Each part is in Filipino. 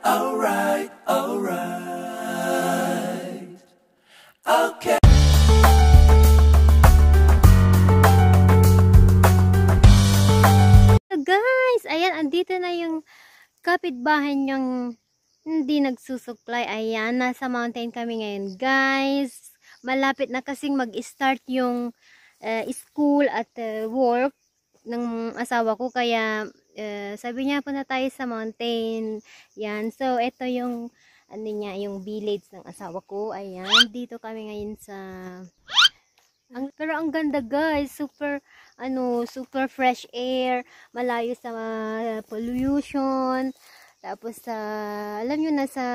alright, alright. Okay. So guys, ayan, andito na yung kapitbahay niyong hindi nagsusuklay. Ayan, nasa mountain kami ngayon guys. Malapit na kasing mag-start yung school at work ng asawa ko. Kaya sabi niya punta tayo sa mountain. Yan, so ito yung ano niya, yung village ng asawa ko. Ayan, dito kami ngayon sa pero ang ganda guys, super super fresh air, malayo sa pollution. Tapos alam niyo na sa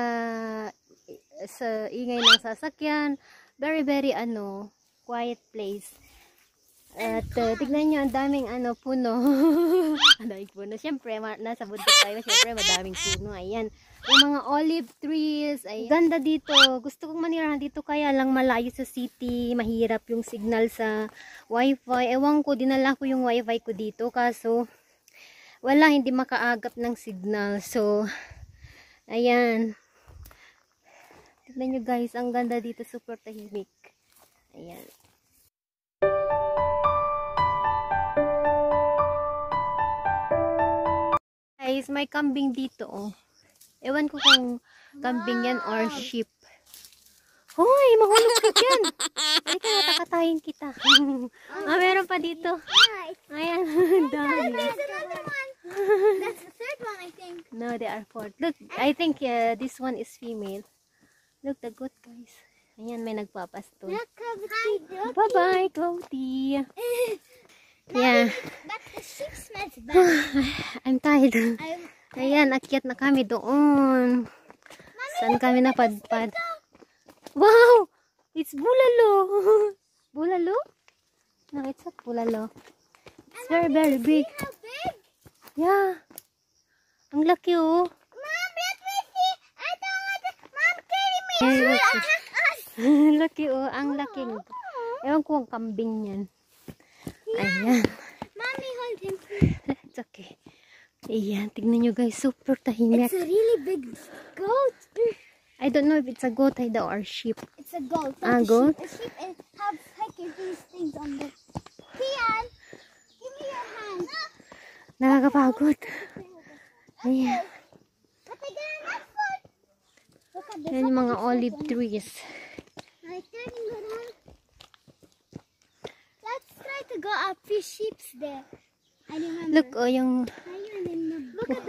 ingay ng sasakyan, very quiet place. At tignan niyo, ang daming puno. Ang daming puno. Siyempre, nasa bundok tayo. Siyempre, madaming puno. Ayan. Yung mga olive trees. Ay, ganda dito. Gusto kong manirahan dito. Kaya lang malayo sa city. Mahirap yung signal sa wifi. Ewan ko, dinala ko yung wifi ko dito. Kaso, wala, hindi makaagap ng signal. So, ayan. Tignan nyo guys. Ang ganda dito. Super tahimik. Ayan. Guys, may kambing dito, oh. Ewan ko kung kambing yan or sheep. Hoy, mahulog ka dyan. Ay, katakatahin kita. Meron pa dito. Ayan, dami. There's another one. That's the third one, I think. No, they are four. Look, I think this one is female. Look, the goat, guys. Ayan, may nagpapasto. Bye-bye, Cloudy. Yeah. But the sheep smells bad. I'm tired. Ayan, akyat na kami doon. Saan kami napadpad? Wow! It's bulalo! Bulalo? No, it's not bulalo. It's very, very big. How big? Yeah. Ang laki, oh. Mom, let me see. I don't want to. Mom, carry me. Attack us. Laki, oh. Ang laking. Ewan ko ang kambing yan. Ayan. Mommy, hold him. It's okay. Ayan, tignan nyo guys. Super tahimik. It's a really big goat. I don't know if it's a goat or sheep. It's a goat. A goat? A sheep have these things on the... Kyan, give me your hand. Nakakapagod. Ayan. But I got enough food. Look at this. Ayan yung mga olive trees. Now it's turning around. Let's try to go up. Fish sheep's there. I remember. Look, oh, yung Look at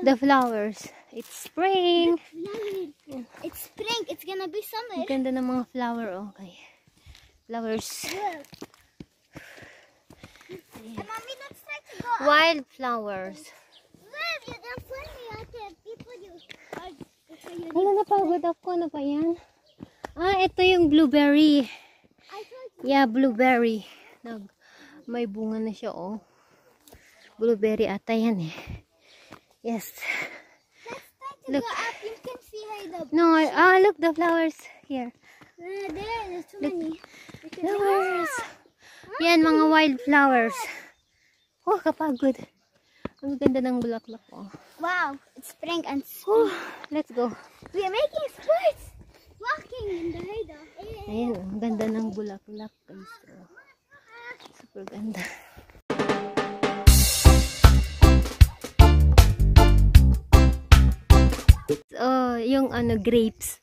the flowers. It's spring. It's spring. It's gonna be summer. Ang ganda ng mga flower, oh. Okay. Flowers. Mommy, let's try to go up. Wild flowers. Well, you don't put me out there. People Wala, napagod ako. Ano pa yan? Ito yung blueberry. I told you. Yeah, blueberry. May bunga na siya, oh. Blueberry ata yan, eh. Yes. Let's try to Look. go up. You can see her. No, look, the flowers here. There's too many. Flowers. Yan, mga wild flowers. Oh, kapagod. Ang ganda ng bulaklak, oh. Wow, it's spring and Oh, let's go. we are making sports. Walking in the hideout. Ayan, ang ganda ng bulaklak, guys. Super ganda. Oh, yung grapes.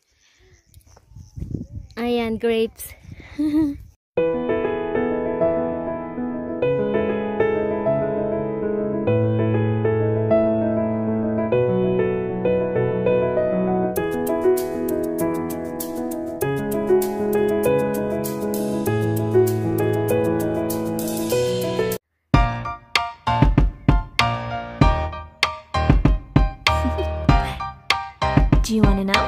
Ayan, grapes. Do you want to know?